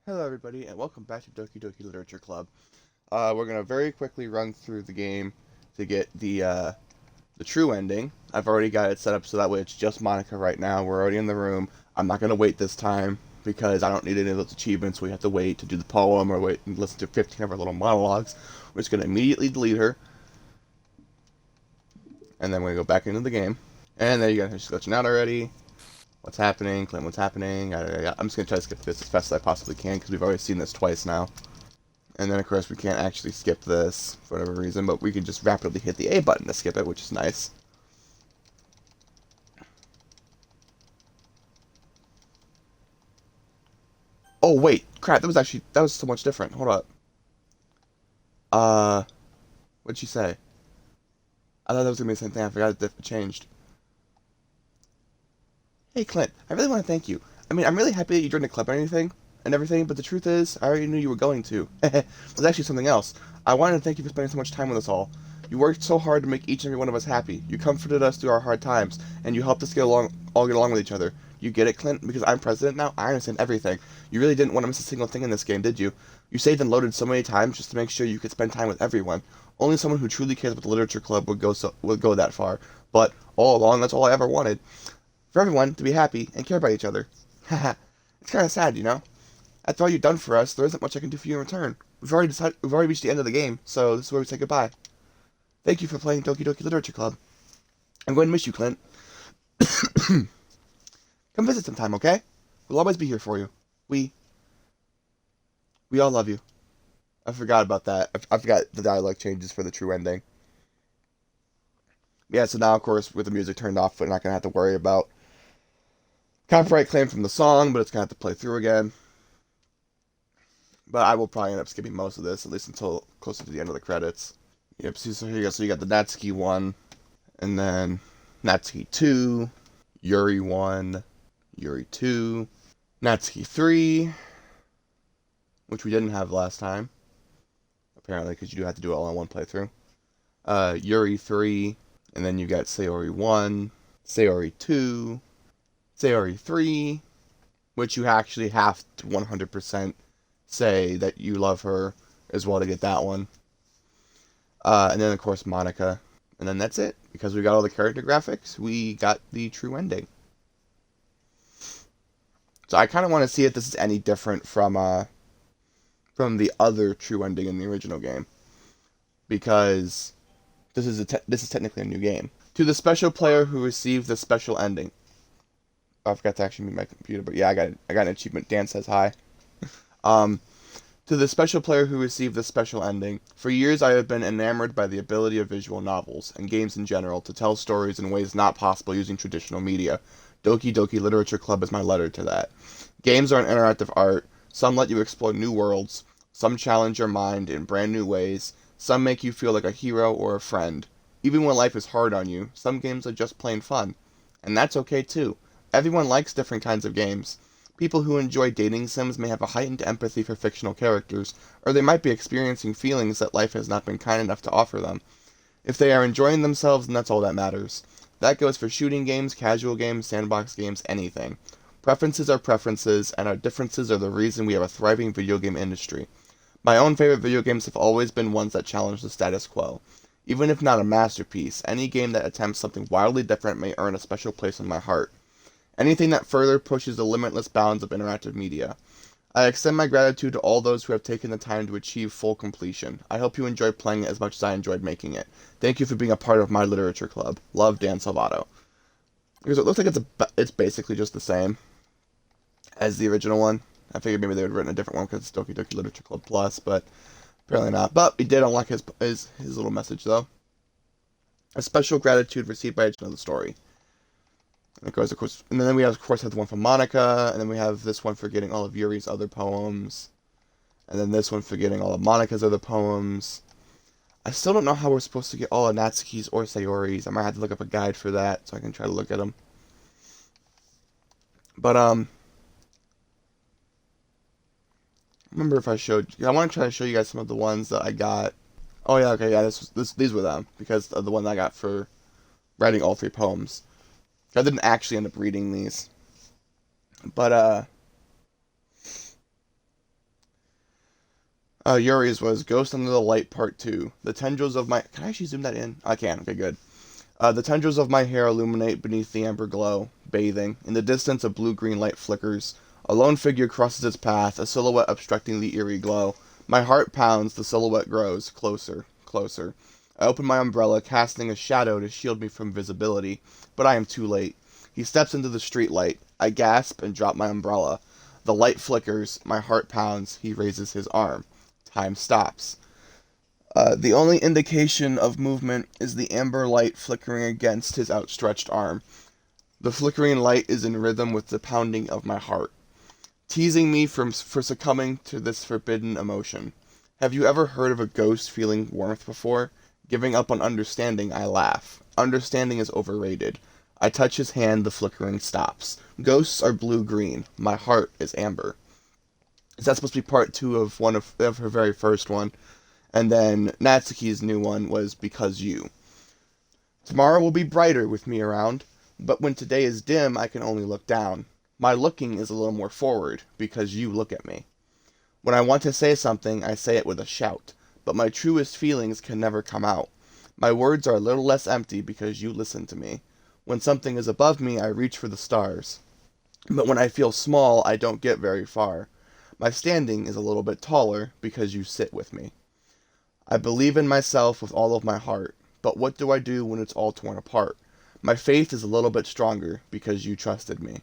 Hello everybody, and welcome back to Doki Literature Club. We're gonna very quickly run through the game to get the true ending. I've already got it set up so that way it's just Monica right now. We're already in the room. I'm not gonna wait this time because I don't need any of those achievements. We have to wait to do the poem or wait and listen to 15 of our little monologues. We're just gonna immediately delete her, and then we're gonna go back into the game. And there you go. She's glitching out already. What's happening? Claim what's happening. I'm just gonna try to skip this as fast as I possibly can because we've already seen this twice now. And then, of course, we can't actually skip this for whatever reason, but we can just rapidly hit the A button to skip it, which is nice. Oh, wait. Crap, that was so much different. Hold up. Uh, what'd she say? I thought that was gonna be the same thing. I forgot it changed. Hey, Clint, I really want to thank you. I mean, I'm really happy that you joined the club and everything, but the truth is, I already knew you were going to. There's actually something else. I wanted to thank you for spending so much time with us all. You worked so hard to make each and every one of us happy. You comforted us through our hard times, and you helped us all get along with each other. You get it, Clint? Because I'm president now, I understand everything. You really didn't want to miss a single thing in this game, did you? You saved and loaded so many times just to make sure you could spend time with everyone. Only someone who truly cares about the literature club would go that far. But all along, that's all I ever wanted. For everyone to be happy and care about each other. Haha. It's kind of sad, you know? After all you've done for us, there isn't much I can do for you in return. We've already reached the end of the game, so this is where we say goodbye. Thank you for playing Doki Literature Club. I'm going to miss you, Clint. Come visit sometime, okay? We'll always be here for you. We we all love you. I forgot about that. I forgot the dialogue changes for the true ending. Yeah, so now, of course, with the music turned off, we're not going to have to worry about copyright claim from the song, but it's going to have to play through again. But I will probably end up skipping most of this, at least until closer to the end of the credits. Yep, so here you go. So you got the Natsuki 1, and then Natsuki 2, Yuri 1, Yuri 2, Natsuki 3, which we didn't have last time, apparently, because you do have to do it all in one playthrough. Yuri 3, and then you got Sayori 1, Sayori 2, Sayori 3, which you actually have to 100% say that you love her as well to get that one. And then, of course, Monica. And then that's it. Because we got all the character graphics, we got the true ending. So I kind of want to see if this is any different from the other true ending in the original game. Because this is technically a new game. To the special player who received the special ending. Oh, I forgot to actually mute my computer, but yeah, I got an achievement. Dan says hi. Um, To the special player who received this special ending, for years I have been enamored by the ability of visual novels, and games in general, to tell stories in ways not possible using traditional media. Doki Literature Club is my letter to that. Games are an interactive art. Some let you explore new worlds. Some challenge your mind in brand new ways. Some make you feel like a hero or a friend. Even when life is hard on you, some games are just plain fun. And that's okay too. Everyone likes different kinds of games. People who enjoy dating sims may have a heightened empathy for fictional characters, or they might be experiencing feelings that life has not been kind enough to offer them. If they are enjoying themselves, then that's all that matters. That goes for shooting games, casual games, sandbox games, anything. Preferences are preferences, and our differences are the reason we have a thriving video game industry. My own favorite video games have always been ones that challenge the status quo. Even if not a masterpiece, any game that attempts something wildly different may earn a special place in my heart. Anything that further pushes the limitless bounds of interactive media. I extend my gratitude to all those who have taken the time to achieve full completion. I hope you enjoy playing it as much as I enjoyed making it. Thank you for being a part of my literature club. Love, Dan Salvato. Because it looks like it's basically just the same as the original one. I figured maybe they would have written a different one because it's Doki Literature Club Plus, but apparently not. But we did unlock his little message though. A special gratitude received by each of the story. And it goes, of course, and then we of course have the one from Monica, and then we have this one for getting all of Yuri's other poems, and then this one for getting all of Monica's other poems. I still don't know how we're supposed to get all of Natsuki's or Sayori's. I might have to look up a guide for that so I can try to look at them. But I remember if I want to try to show you guys some of the ones that I got. Oh yeah, okay, yeah, these were them because of the one I got for writing all three poems. I didn't actually end up reading these. But, Yuri's was Ghost Under the Light Part 2. The tendrils of my... Can I actually zoom that in? I can. Okay, good. The tendrils of my hair illuminate beneath the amber glow, bathing. In the distance, a blue-green light flickers. A lone figure crosses its path, a silhouette obstructing the eerie glow. My heart pounds, the silhouette grows. Closer, closer. I open my umbrella, casting a shadow to shield me from visibility. But I am too late. He steps into the streetlight. I gasp and drop my umbrella. The light flickers, my heart pounds, he raises his arm. Time stops. The only indication of movement is the amber light flickering against his outstretched arm. The flickering light is in rhythm with the pounding of my heart, teasing me for succumbing to this forbidden emotion. Have you ever heard of a ghost feeling warmth before? Giving up on understanding, I laugh. Understanding is overrated. I touch his hand, the flickering stops. Ghosts are blue-green. My heart is amber. Is that supposed to be part 2 of of her very first one? And then Natsuki's new one was Because You. Tomorrow will be brighter with me around, but when today is dim, I can only look down. My looking is a little more forward, because you look at me. When I want to say something, I say it with a shout, but my truest feelings can never come out. My words are a little less empty because you listen to me. When something is above me, I reach for the stars. But when I feel small, I don't get very far. My standing is a little bit taller because you sit with me. I believe in myself with all of my heart, but what do I do when it's all torn apart? My faith is a little bit stronger because you trusted me.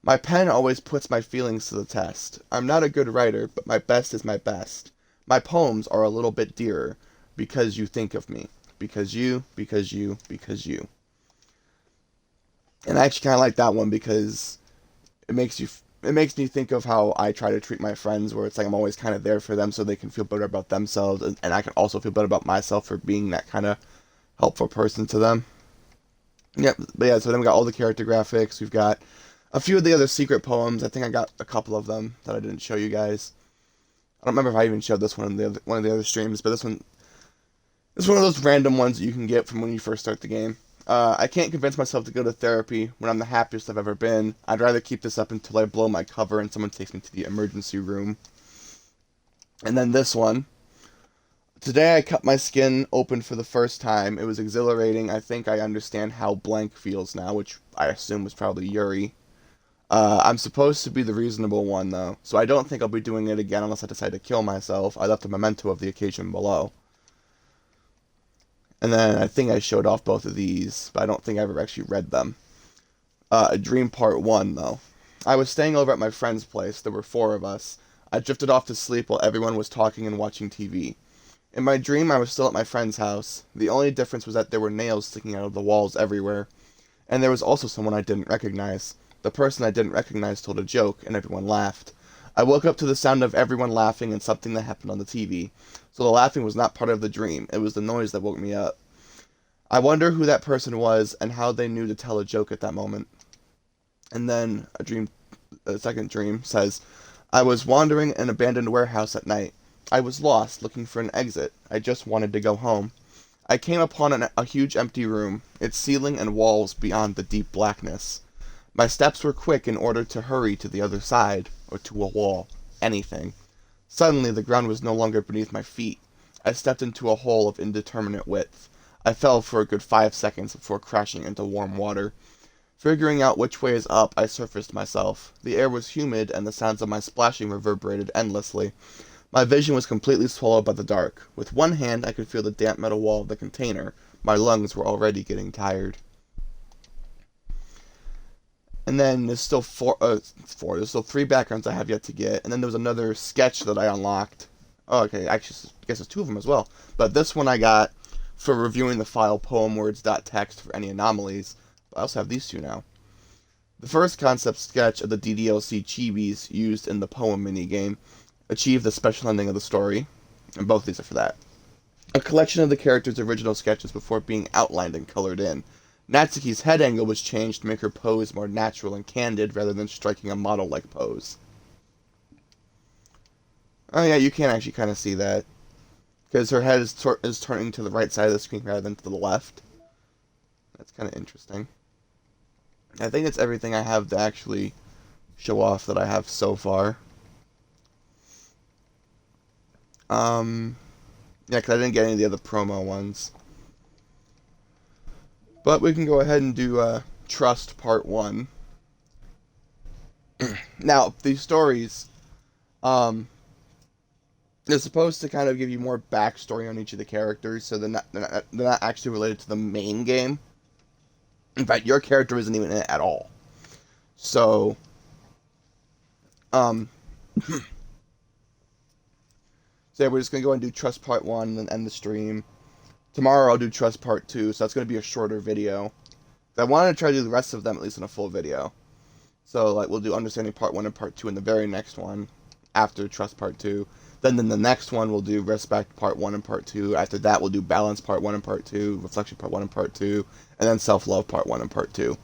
My pen always puts my feelings to the test. I'm not a good writer, but my best is my best. My poems are a little bit dearer because you think of me. Because you, because you, because you. And I actually kind of like that one because it makes me think of how I try to treat my friends, where it's like I'm always kind of there for them so they can feel better about themselves, and I can also feel better about myself for being that kind of helpful person to them. Yep, but yeah, so then we got all the character graphics. We've got a few of the other secret poems. I think I got a couple of them that I didn't show you guys. I don't remember if I even showed this one in one of the other streams, but this one is one of those random ones that you can get from when you first start the game. I can't convince myself to go to therapy when I'm the happiest I've ever been. I'd rather keep this up until I blow my cover and someone takes me to the emergency room. And then this one. Today I cut my skin open for the first time. It was exhilarating. I think I understand how blank feels now, which I assume was probably Yuri. I'm supposed to be the reasonable one, though, so I don't think I'll be doing it again unless I decide to kill myself. I left a memento of the occasion below. And then I think I showed off both of these, but I don't think I ever actually read them. Dream Part 1, though. I was staying over at my friend's place. There were 4 of us. I drifted off to sleep while everyone was talking and watching TV. In my dream, I was still at my friend's house. The only difference was that there were nails sticking out of the walls everywhere. And there was also someone I didn't recognize. The person I didn't recognize told a joke, and everyone laughed. I woke up to the sound of everyone laughing and something that happened on the TV. So the laughing was not part of the dream. It was the noise that woke me up. I wonder who that person was and how they knew to tell a joke at that moment. And then a second dream says, I was wandering an abandoned warehouse at night. I was lost, looking for an exit. I just wanted to go home. I came upon a huge empty room, its ceiling and walls beyond the deep blackness. My steps were quick in order to hurry to the other side, or to a wall, anything. Suddenly the ground was no longer beneath my feet. I stepped into a hole of indeterminate width. I fell for a good 5 seconds before crashing into warm water. Figuring out which way is up, I surfaced myself. The air was humid, and the sounds of my splashing reverberated endlessly. My vision was completely swallowed by the dark. With one hand, I could feel the damp metal wall of the container. My lungs were already getting tired. And then there's still there's still 3 backgrounds I have yet to get. And then there was another sketch that I unlocked. Oh, okay, actually, I guess there's 2 of them as well. But this one I got for reviewing the file poemwords.txt for any anomalies. But I also have these 2 now. The first concept sketch of the DDLC chibis used in the poem minigame achieved the special ending of the story, and both of these are for that. A collection of the characters' original sketches before being outlined and colored in. Natsuki's head angle was changed to make her pose more natural and candid rather than striking a model-like pose. Oh yeah, you can actually kind of see that. Because her head is turning to the right side of the screen rather than to the left. That's kind of interesting. I think it's everything I have to actually show off that I have so far. Yeah, because I didn't get any of the other promo ones. But we can go ahead and do Trust Part 1. Now, these stories, they're supposed to kind of give you more backstory on each of the characters, so they're not actually related to the main game. In fact, your character isn't even in it at all. So, um, so yeah, we're just going to go and do Trust Part 1 and then end the stream. Tomorrow I'll do Trust Part 2, so that's going to be a shorter video. I wanted to try to do the rest of them at least in a full video. So, like, we'll do Understanding Part 1 and Part 2 in the very next one, after Trust Part 2. Then the next one, we'll do Respect Part 1 and Part 2. After that, we'll do Balance Part 1 and Part 2, Reflection Part 1 and Part 2, and then Self-Love Part 1 and Part 2.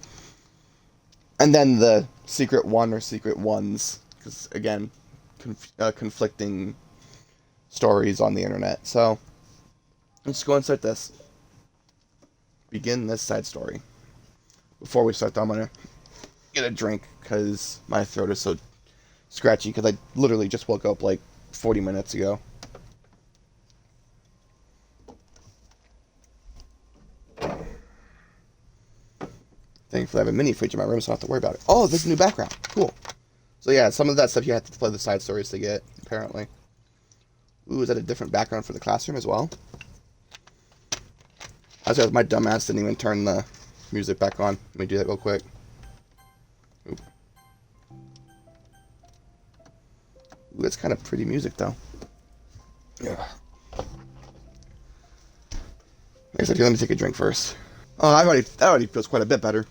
And then the Secret 1 or Secret 1s, because, again, conflicting stories on the internet. So, let's go and start this. Begin this side story. Before we start, though, I'm going to get a drink, because my throat is so scratchy, because I literally just woke up, like, 40 minutes ago. Thankfully, I have a mini fridge in my room, so I don't have to worry about it. Oh, there's a new background. Cool. So yeah, some of that stuff you have to play the side stories to get, apparently. Ooh, is that a different background for the classroom as well? I was my dumbass didn't even turn the music back on. Let me do that real quick. Ooh, that's kind of pretty music, though. Yeah. I guess let me take a drink first. Oh, that already feels quite a bit better.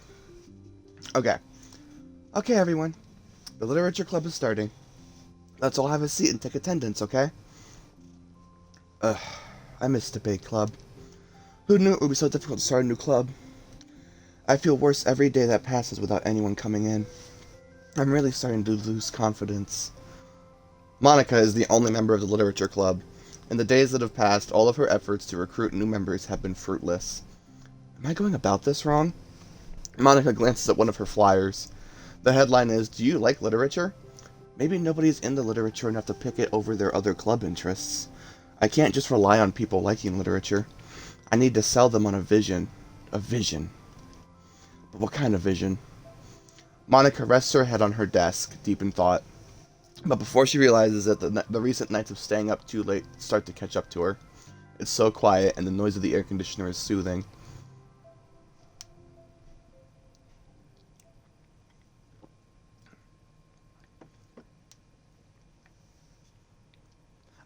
Okay. Okay, everyone. The literature club is starting. Let's all have a seat and take attendance, okay? I miss debate club. Who knew it would be so difficult to start a new club? I feel worse every day that passes without anyone coming in. I'm really starting to lose confidence. Monica is the only member of the literature club. In the days that have passed, all of her efforts to recruit new members have been fruitless. Am I going about this wrong? Monica glances at one of her flyers. The headline is, "Do you like literature?" Maybe nobody's into literature enough to pick it over their other club interests. I can't just rely on people liking literature. I need to sell them on a vision. A vision. But what kind of vision? Monica rests her head on her desk, deep in thought. But before she realizes that the recent nights of staying up too late start to catch up to her. It's so quiet, and the noise of the air conditioner is soothing.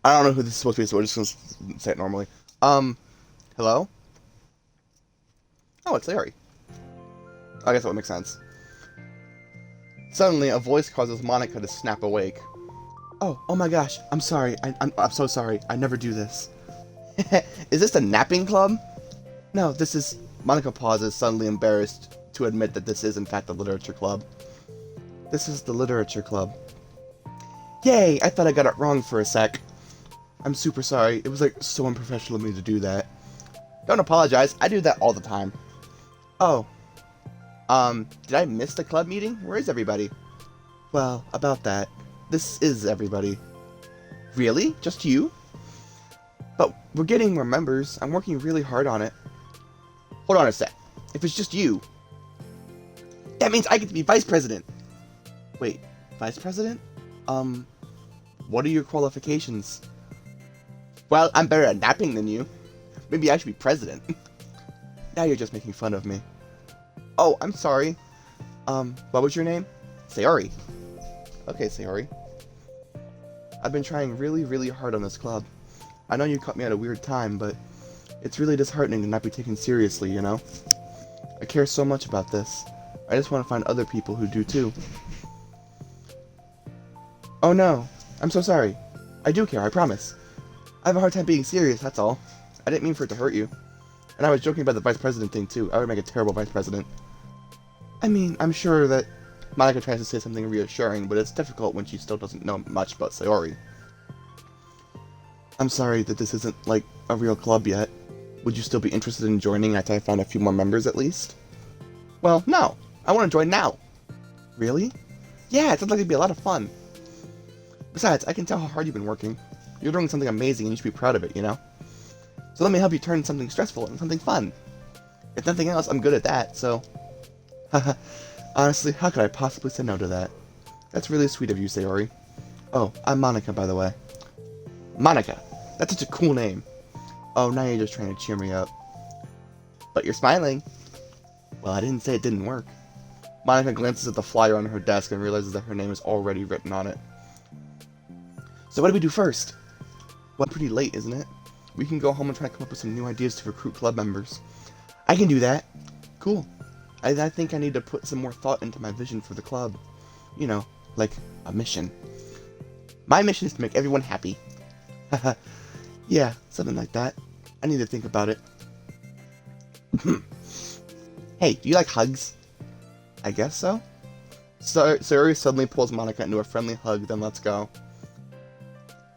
I don't know who this is supposed to be, so we're just going to say it normally. Hello? Oh, it's Larry. I guess that would make sense. Suddenly, a voice causes Monica to snap awake. Oh my gosh, I'm sorry. I'm so sorry. I never do this. Is this the napping club? No, this is... Monica pauses, suddenly embarrassed to admit that this is in fact the literature club. This is the literature club. Yay! I thought I got it wrong for a sec. I'm super sorry. It was like so unprofessional of me to do that. Don't apologize. I do that all the time. Oh. Did I miss the club meeting? Where is everybody? Well, about that. This is everybody. Really? Just you? But we're getting more members. I'm working really hard on it. Hold on a sec. If it's just you, that means I get to be vice president. Wait, vice president? What are your qualifications? Well, I'm better at napping than you. Maybe I should be president. Now you're just making fun of me. Oh, I'm sorry. What was your name? Sayori. Okay, Sayori. I've been trying really, really hard on this club. I know you caught me at a weird time, but it's really disheartening to not be taken seriously, you know? I care so much about this. I just want to find other people who do too. Oh no, I'm so sorry. I do care, I promise. I have a hard time being serious, that's all. I didn't mean for it to hurt you. And I was joking about the vice president thing too. I would make a terrible vice president. I mean, I'm sure that Monica tries to say something reassuring, but it's difficult when she still doesn't know much about Sayori. I'm sorry that this isn't, like, a real club yet. Would you still be interested in joining after I find a few more members at least? Well, no. I want to join now. Really? Yeah, it sounds like it'd be a lot of fun. Besides, I can tell how hard you've been working. You're doing something amazing and you should be proud of it, you know? So let me help you turn something stressful into something fun. If nothing else, I'm good at that, so... Honestly, how could I possibly say no to that? That's really sweet of you, Sayori. Oh, I'm Monica, by the way. Monica! That's such a cool name. Oh, now you're just trying to cheer me up. But you're smiling. Well, I didn't say it didn't work. Monica glances at the flyer on her desk and realizes that her name is already written on it. So what do we do first? Well, pretty late, isn't it? We can go home and try to come up with some new ideas to recruit club members. I can do that. Cool. I think I need to put some more thought into my vision for the club. You know, like a mission. My mission is to make everyone happy. Haha. Yeah, something like that. I need to think about it. Hey, do you like hugs? I guess so. Sayori suddenly pulls Monica into a friendly hug, then lets go.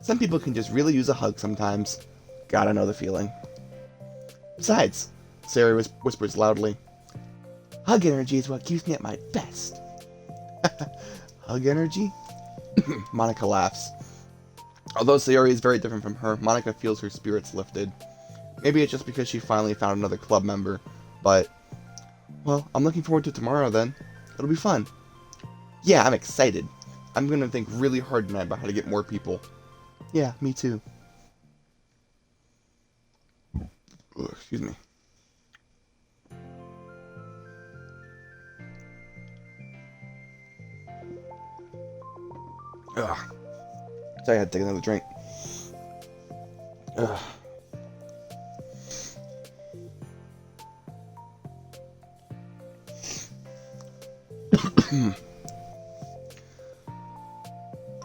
Some people can just really use a hug sometimes. Gotta know the feeling. Besides, Sayori whispers loudly, hug energy is what keeps me at my best. Hug energy? Monica laughs. Although Sayori is very different from her, Monica feels her spirits lifted. Maybe it's just because she finally found another club member, but... Well, I'm looking forward to tomorrow then. It'll be fun. Yeah, I'm excited. I'm gonna think really hard tonight about how to get more people. Yeah, me too. Ugh, excuse me. Ugh. Sorry, I had to take another drink. Ugh.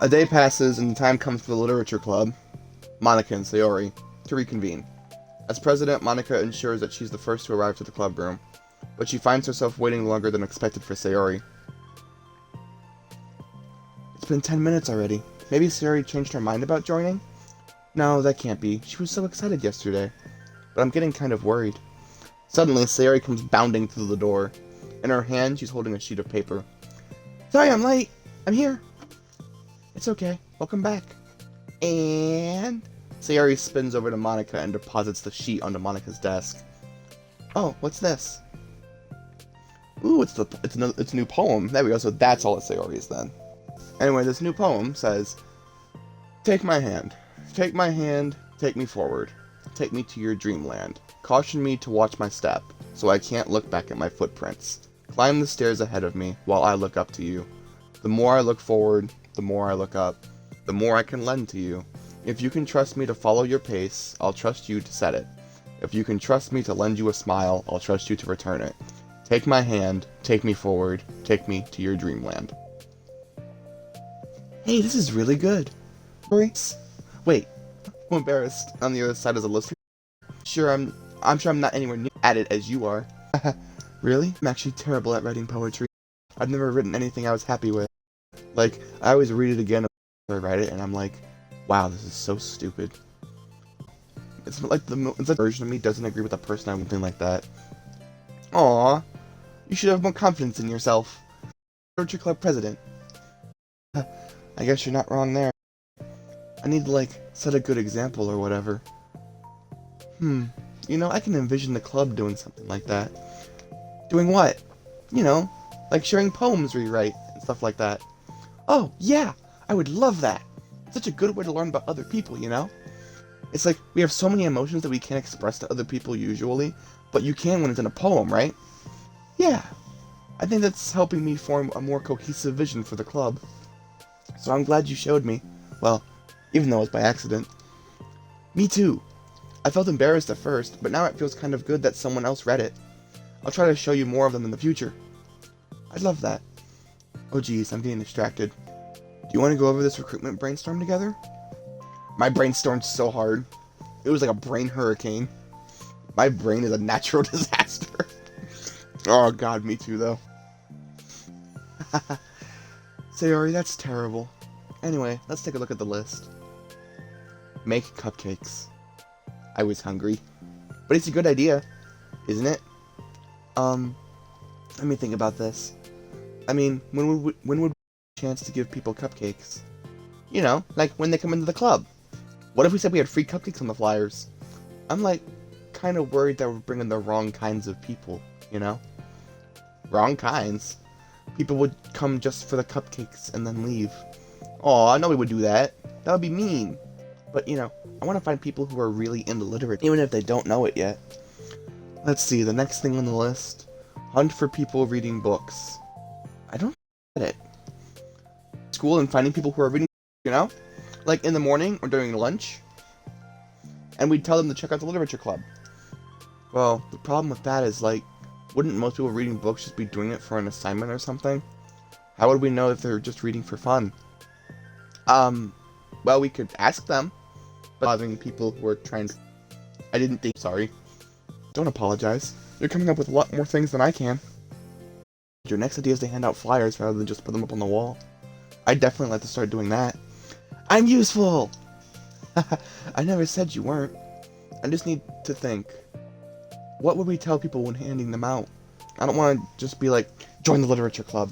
A day passes and the time comes for the literature club, Monica and Sayori, to reconvene. As president, Monica ensures that she's the first to arrive to the club room, but she finds herself waiting longer than expected for Sayori. It's been 10 minutes already. Maybe Sayori changed her mind about joining? No, that can't be. She was so excited yesterday. But I'm getting kind of worried. Suddenly, Sayori comes bounding through the door. In her hand, she's holding a sheet of paper. Sorry, I'm late. I'm here. It's okay. Welcome back. And... Sayori spins over to Monica and deposits the sheet onto Monica's desk. Oh, what's this? Ooh, it's a new poem. There we go, so that's all it Sayori's then. Anyway, this new poem says, take my hand, take me forward, take me to your dreamland, caution me to watch my step, so I can't look back at my footprints, climb the stairs ahead of me while I look up to you. The more I look forward, the more I look up, the more I can lend to you. If you can trust me to follow your pace, I'll trust you to set it. If you can trust me to lend you a smile, I'll trust you to return it. Take my hand, take me forward, take me to your dreamland. Hey, this is really good. Wait, I'm embarrassed. On the other side is a listener. I'm sure I'm not anywhere near at it as you are. Really? I'm actually terrible at writing poetry. I've never written anything I was happy with. Like, I always read it again after I write it, and I'm like, wow, this is so stupid. It's like the version of me doesn't agree with the person I'm something like that. Aww, you should have more confidence in yourself. Literature club president. I guess you're not wrong there. I need to, like, set a good example or whatever. You know, I can envision the club doing something like that. Doing what? You know, like sharing poems we write and stuff like that. Oh, yeah! I would love that! It's such a good way to learn about other people, you know? It's like, we have so many emotions that we can't express to other people usually, but you can when it's in a poem, right? Yeah. I think that's helping me form a more cohesive vision for the club. So I'm glad you showed me. Well, even though it was by accident. Me too. I felt embarrassed at first, but now it feels kind of good that someone else read it. I'll try to show you more of them in the future. I'd love that. Oh geez, I'm getting distracted. Do you want to go over this recruitment brainstorm together? My brainstormed so hard. It was like a brain hurricane. My brain is a natural disaster. Oh god, me too though. Sayori, that's terrible. Anyway, let's take a look at the list. Make cupcakes. I was hungry. But it's a good idea, isn't it? Let me think about this. I mean, when would we have a chance to give people cupcakes? You know, like when they come into the club. What if we said we had free cupcakes on the flyers? I'm like, kind of worried that we're bringing the wrong kinds of people, you know? Wrong kinds. People would come just for the cupcakes and then leave. Aw, nobody would do that. That would be mean. But, you know, I want to find people who are really into literature, even if they don't know it yet. Let's see, the next thing on the list. Hunt for people reading books. I don't get it. School and finding people who are reading, you know? Like in the morning or during lunch. And we'd tell them to check out the literature club. Well, the problem with that is, like, wouldn't most people reading books just be doing it for an assignment or something? How would we know if they're just reading for fun? Well, we could ask them. But bothering people who are trying to... I didn't think... Sorry. Don't apologize. You're coming up with a lot more things than I can. Your next idea is to hand out flyers rather than just put them up on the wall. I'd definitely like to start doing that. I'm useful! I never said you weren't. I just need to think. What would we tell people when handing them out? I don't want to just be like, join the literature club.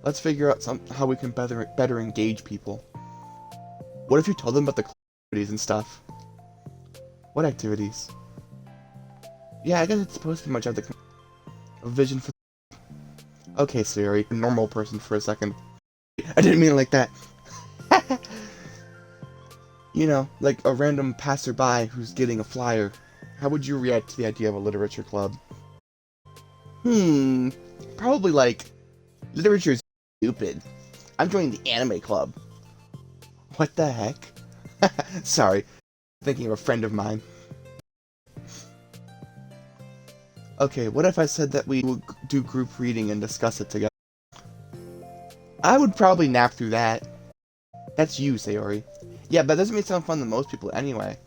Let's figure out how we can better engage people. What if you told them about the activities and stuff? What activities? Yeah, I guess it's supposed to be much of a vision for... Okay, Siri, a normal person for a second. I didn't mean it like that. You know, like a random passerby who's getting a flyer. How would you react to the idea of a literature club? Probably like, literature is stupid. I'm joining the anime club. What the heck? Sorry, thinking of a friend of mine. Okay, what if I said that we would do group reading and discuss it together? I would probably nap through that. That's you, Sayori. Yeah, but that doesn't make it sound fun to most people anyway.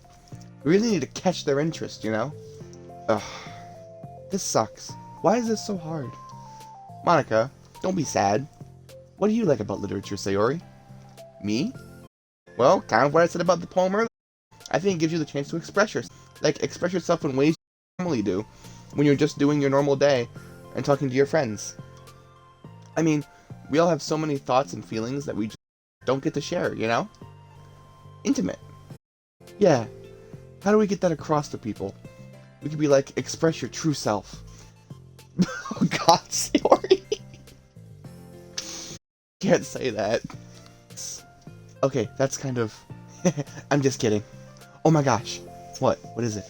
We really need to catch their interest, you know? Ugh. This sucks. Why is this so hard? Monica, don't be sad. What do you like about literature, Sayori? Me? Well, kind of what I said about the poem earlier. I think it gives you the chance to express yourself. Like, express yourself in ways you normally do, when you're just doing your normal day and talking to your friends. I mean, we all have so many thoughts and feelings that we just don't get to share, you know? Intimate. Yeah. How do we get that across to people? We could be like, express your true self. Oh god, Sayori. Can't say that. Okay, that's kind of... I'm just kidding. Oh my gosh. What? What is it?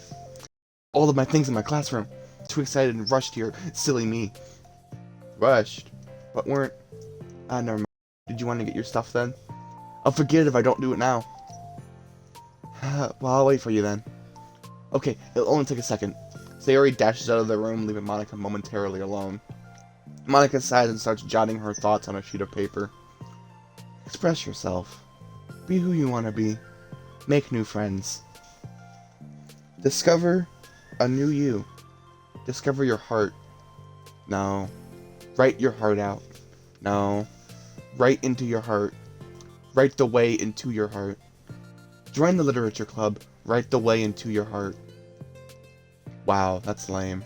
All of my things in my classroom. Too excited and rushed here. Silly me. Rushed? But weren't... never mind. Did you want to get your stuff then? I'll forget it if I don't do it now. Well, I'll wait for you then. Okay, it'll only take a second. Sayori dashes out of the room, leaving Monica momentarily alone. Monica sighs and starts jotting her thoughts on a sheet of paper. Express yourself. Be who you want to be. Make new friends. Discover a new you. Discover your heart. No. Write your heart out. No. Write into your heart. Write the way into your heart. Join the literature club. Write the way into your heart. Wow, that's lame.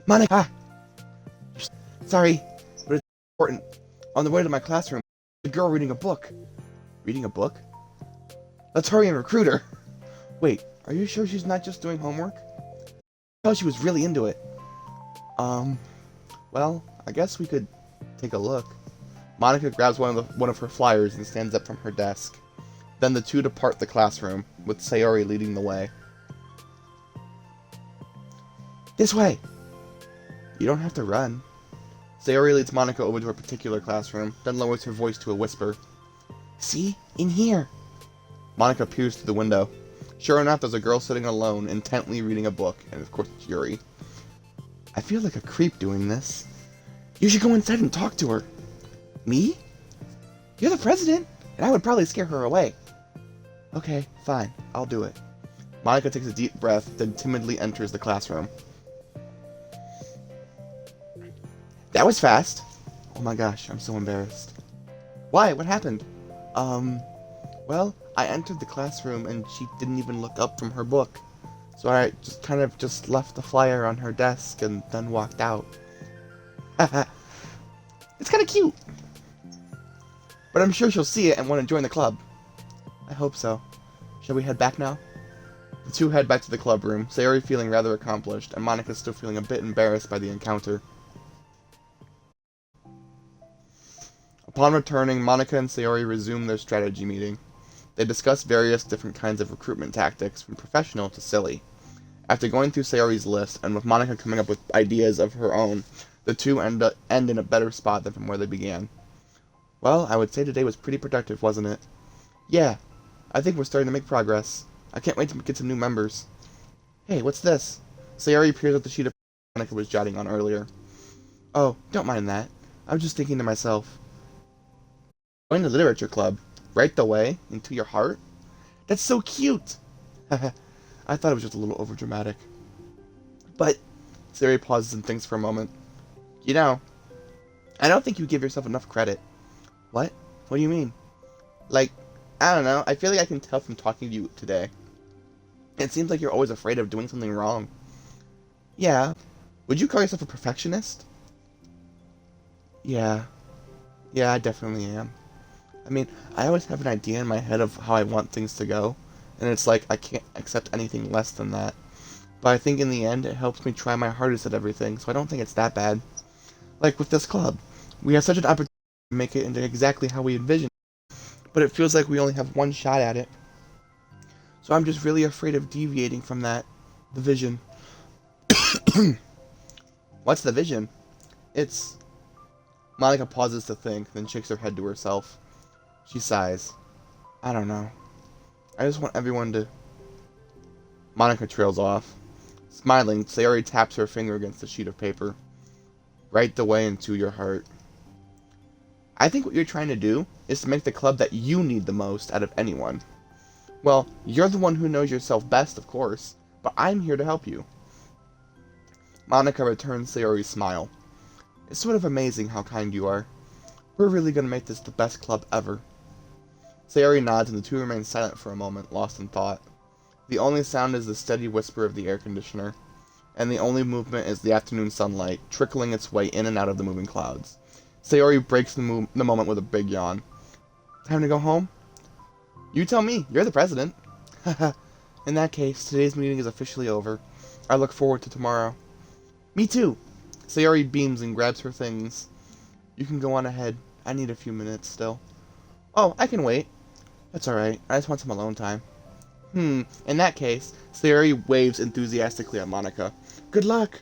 Monica! Sorry, but it's important. On the way to my classroom, a girl reading a book. Reading a book? Let's hurry and recruit her. Wait, are you sure she's not just doing homework? I thought she was really into it. Well, I guess we could take a look. Monica grabs one of her flyers and stands up from her desk. Then the two depart the classroom, with Sayori leading the way. This way! You don't have to run. Sayori leads Monica over to a particular classroom, then lowers her voice to a whisper. See? In here! Monica peers through the window. Sure enough, there's a girl sitting alone, intently reading a book, and of course it's Yuri. I feel like a creep doing this. You should go inside and talk to her. Me? You're the president, and I would probably scare her away. Okay, fine, I'll do it. Monica takes a deep breath, then timidly enters the classroom. That was fast. Oh my gosh, I'm so embarrassed. Why? What happened? Well, I entered the classroom and she didn't even look up from her book. So I just kind of just left the flyer on her desk and then walked out. Haha. It's kind of cute. But I'm sure she'll see it and want to join the club. I hope so. Shall we head back now? The two head back to the club room, Sayori feeling rather accomplished, and Monica still feeling a bit embarrassed by the encounter. Upon returning, Monica and Sayori resume their strategy meeting. They discuss various different kinds of recruitment tactics, from professional to silly. After going through Sayori's list, and with Monica coming up with ideas of her own, the two end in a better spot than from where they began. Well, I would say today was pretty productive, wasn't it? Yeah, I think we're starting to make progress. I can't wait to get some new members. Hey, what's this? Sayori peers at the sheet of paper Monica was jotting on earlier. Oh, don't mind that. I was just thinking to myself. Join the literature club. Right the way into your heart? That's so cute! I thought it was just a little overdramatic. But, Sayori pauses and thinks for a moment. You know, I don't think you give yourself enough credit. What? What do you mean? Like, I don't know, I feel like I can tell from talking to you today. It seems like you're always afraid of doing something wrong. Yeah. Would you call yourself a perfectionist? Yeah. Yeah, I definitely am. I mean, I always have an idea in my head of how I want things to go, and it's like I can't accept anything less than that. But I think in the end, it helps me try my hardest at everything, so I don't think it's that bad. Like with this club, we have such an opportunity to make it into exactly how we envision it, but it feels like we only have one shot at it. So I'm just really afraid of deviating from that. The vision. What's the vision? It's... Monica pauses to think, then shakes her head to herself. She sighs. I don't know. I just want everyone to... Monica trails off. Smiling, Sayori taps her finger against the sheet of paper. Right the way into your heart. I think what you're trying to do is to make the club that you need the most out of anyone. Well, you're the one who knows yourself best, of course, but I'm here to help you. Monica returns Sayori's smile. It's sort of amazing how kind you are. We're really going to make this the best club ever. Sayori nods and the two remain silent for a moment, lost in thought. The only sound is the steady whisper of the air conditioner, and the only movement is the afternoon sunlight, trickling its way in and out of the moving clouds. Sayori breaks the moment with a big yawn. Time to go home? You tell me, you're the president. In that case, today's meeting is officially over. I look forward to tomorrow. Me too. Sayori beams and grabs her things. You can go on ahead. I need a few minutes still. Oh, I can wait. That's alright. I just want some alone time. In that case, Sayori waves enthusiastically at Monica. Good luck!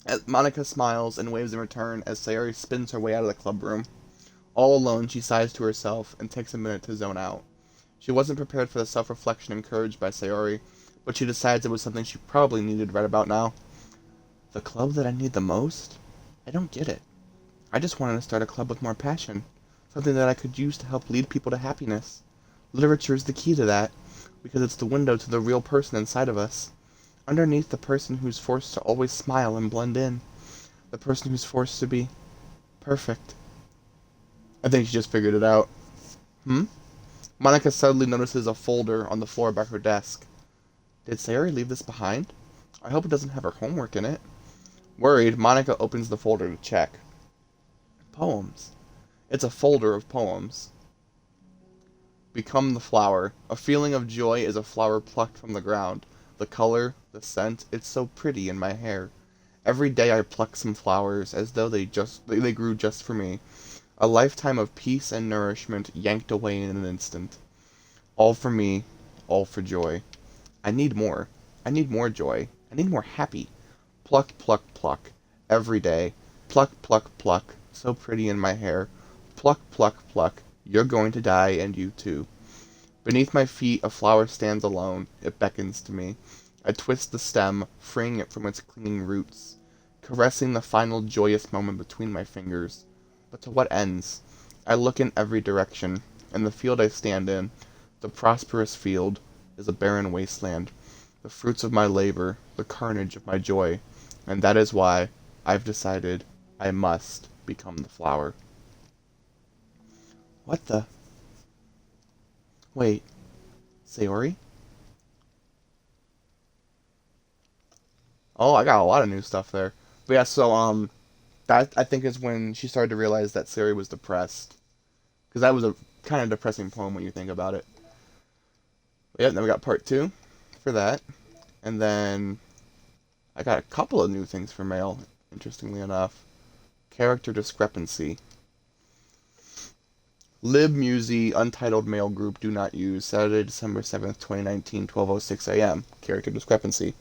As Monica smiles and waves in return as Sayori spins her way out of the club room. All alone, she sighs to herself and takes a minute to zone out. She wasn't prepared for the self-reflection encouraged by Sayori, but she decides it was something she probably needed right about now. The club that I need the most? I don't get it. I just wanted to start a club with more passion. Something that I could use to help lead people to happiness. Literature is the key to that, because it's the window to the real person inside of us. Underneath the person who's forced to always smile and blend in. The person who's forced to be perfect. I think she just figured it out. Monica suddenly notices a folder on the floor by her desk. Did Sayori leave this behind? I hope it doesn't have her homework in it. Worried, Monica opens the folder to check. Poems. It's a folder of poems. Become the flower. A feeling of joy is a flower plucked from the ground. The color, the scent, it's so pretty in my hair. Every day I pluck some flowers as though they grew just for me. A lifetime of peace and nourishment yanked away in an instant. All for me, all for joy. I need more. I need more joy. I need more happy. Pluck, pluck, pluck. Every day. Pluck, pluck, pluck. So pretty in my hair. Pluck, pluck, pluck. You're going to die, and you too. Beneath my feet a flower stands alone. It beckons to me. I twist the stem, freeing it from its clinging roots, caressing the final joyous moment between my fingers. But to what ends? I look in every direction, and the field I stand in, the prosperous field, is a barren wasteland. The fruits of my labor, the carnage of my joy, and that is why I've decided I must become the flower. What the? Wait, Sayori? Oh, I got a lot of new stuff there. But yeah, that I think is when she started to realize that Sayori was depressed. Because that was a kind of depressing poem when you think about it. But yeah, then we got part 2 for that. And then I got a couple of new things for mail, interestingly enough. Character discrepancy. libmusy untitled mail group do not use Saturday, December 7th, 2019, 12:06 a.m. Character discrepancy.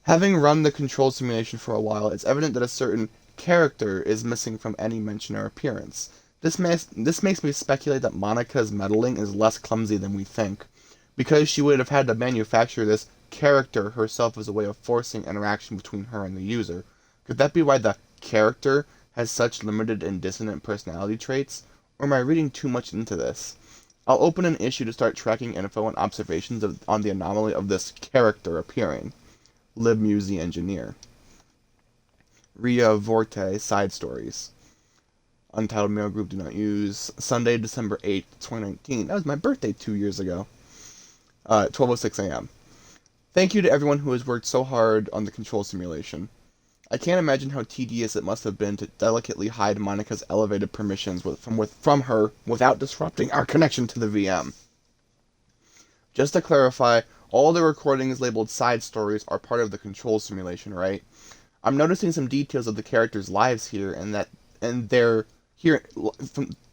Having run the control simulation for a while, it's evident that a certain character is missing from any mention or appearance. This makes me speculate that Monica's meddling is less clumsy than we think, because she would have had to manufacture this character herself as a way of forcing interaction between her and the user. Could that be why the character has such limited and dissonant personality traits? Or am I reading too much into this? I'll open an issue to start tracking info and observations on the anomaly of this character appearing. libmusy engineer. Ria Vorte side stories. Untitled mail group do not use. Sunday, December 8th, 2019. That was my birthday 2 years ago. 12:06 a.m. Thank you to everyone who has worked so hard on the control simulation. I can't imagine how tedious it must have been to delicately hide Monica's elevated permissions from her without disrupting our connection to the VM. Just to clarify, all the recordings labeled side stories are part of the control simulation, right? I'm noticing some details of the characters' lives here, and they're here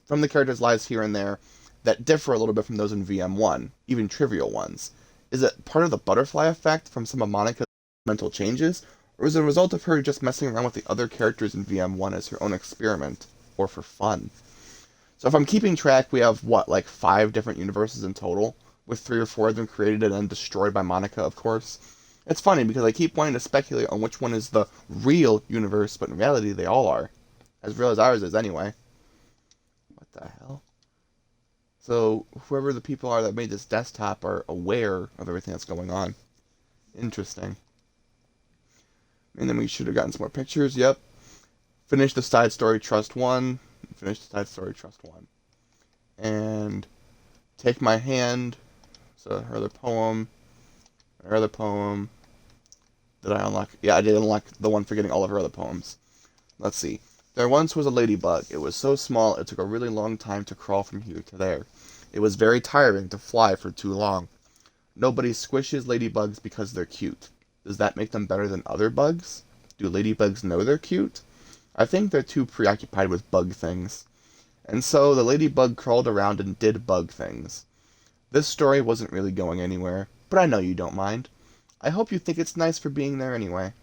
from the characters' lives here and there that differ a little bit from those in VM1, even trivial ones. Is it part of the butterfly effect from some of Monica's mental changes, or is it a result of her just messing around with the other characters in VM1 as her own experiment, or for fun? So if I'm keeping track, we have, like 5 different universes in total, with 3 or 4 of them created and then destroyed by Monica, of course. It's funny, because I keep wanting to speculate on which one is the real universe, but in reality they all are. As real as ours is, anyway. What the hell? So, whoever the people are that made this desktop are aware of everything that's going on. Interesting. And then we should have gotten some more pictures, yep. Finish the side story, trust 1. Finish the side story, trust 1. And take my hand. So, her other poem. Her other poem. Did I unlock? Yeah, I did unlock the one for getting all of her other poems. Let's see. There once was a ladybug. It was so small it took a really long time to crawl from here to there. It was very tiring to fly for too long. Nobody squishes ladybugs because they're cute. Does that make them better than other bugs? Do ladybugs know they're cute? I think they're too preoccupied with bug things. And so the ladybug crawled around and did bug things. This story wasn't really going anywhere, but I know you don't mind. I hope you think it's nice for being there anyway.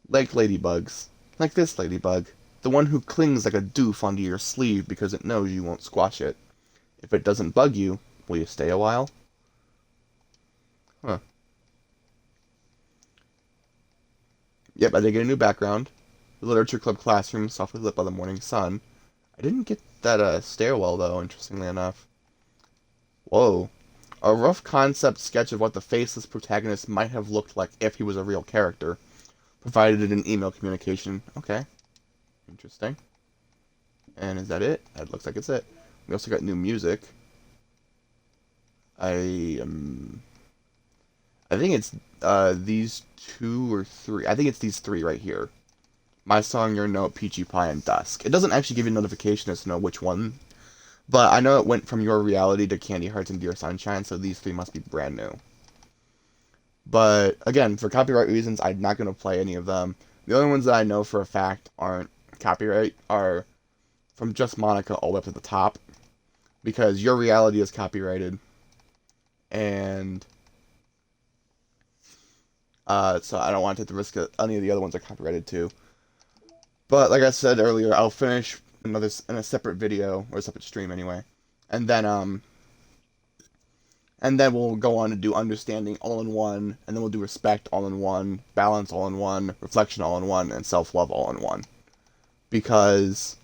Like ladybugs. Like this ladybug. The one who clings like a doof onto your sleeve because it knows you won't squash it. If it doesn't bug you, will you stay a while? Huh. Yep, I did get a new background. The Literature Club classroom, softly lit by the morning sun. I didn't get that stairwell, though, interestingly enough. Whoa. A rough concept sketch of what the faceless protagonist might have looked like if he was a real character. Provided in an email communication. Okay. Interesting. And is that it? That looks like it's it. We also got new music. I think it's these 2 or 3. I think it's these 3 right here. My Song, Your Note, Peachy Pie, and Dusk. It doesn't actually give you a notification as to know which one. But I know it went from Your Reality to Candy Hearts and Dear Sunshine, so these 3 must be brand new. But, again, for copyright reasons, I'm not going to play any of them. The only ones that I know for a fact aren't copyright are from Just Monica all the way up to the top. Because Your Reality is copyrighted. And so I don't want to take the risk that any of the other ones are copyrighted too. But like I said earlier, I'll finish another in a separate video, or a separate stream anyway. And then we'll go on to do Understanding all in one, and then we'll do Respect all in one, Balance all in one, Reflection all in one, and Self-Love all in one. Because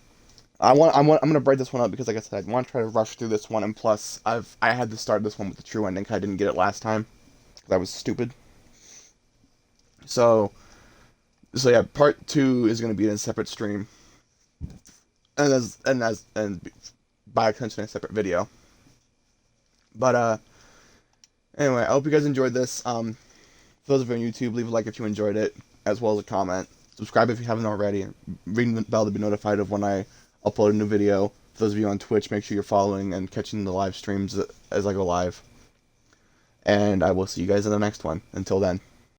I'm gonna break this one up because, like I said, I want to try to rush through this one, and plus I had to start this one with the true ending because I didn't get it last time. That was stupid. So yeah, part 2 is gonna be in a separate stream, and by extension a separate video. But anyway, I hope you guys enjoyed this. For those of you on YouTube, leave a like if you enjoyed it, as well as a comment. Subscribe if you haven't already. Ring the bell to be notified of when I upload a new video. For those of you on Twitch, make sure you're following and catching the live streams as I go live. And I will see you guys in the next one. Until then.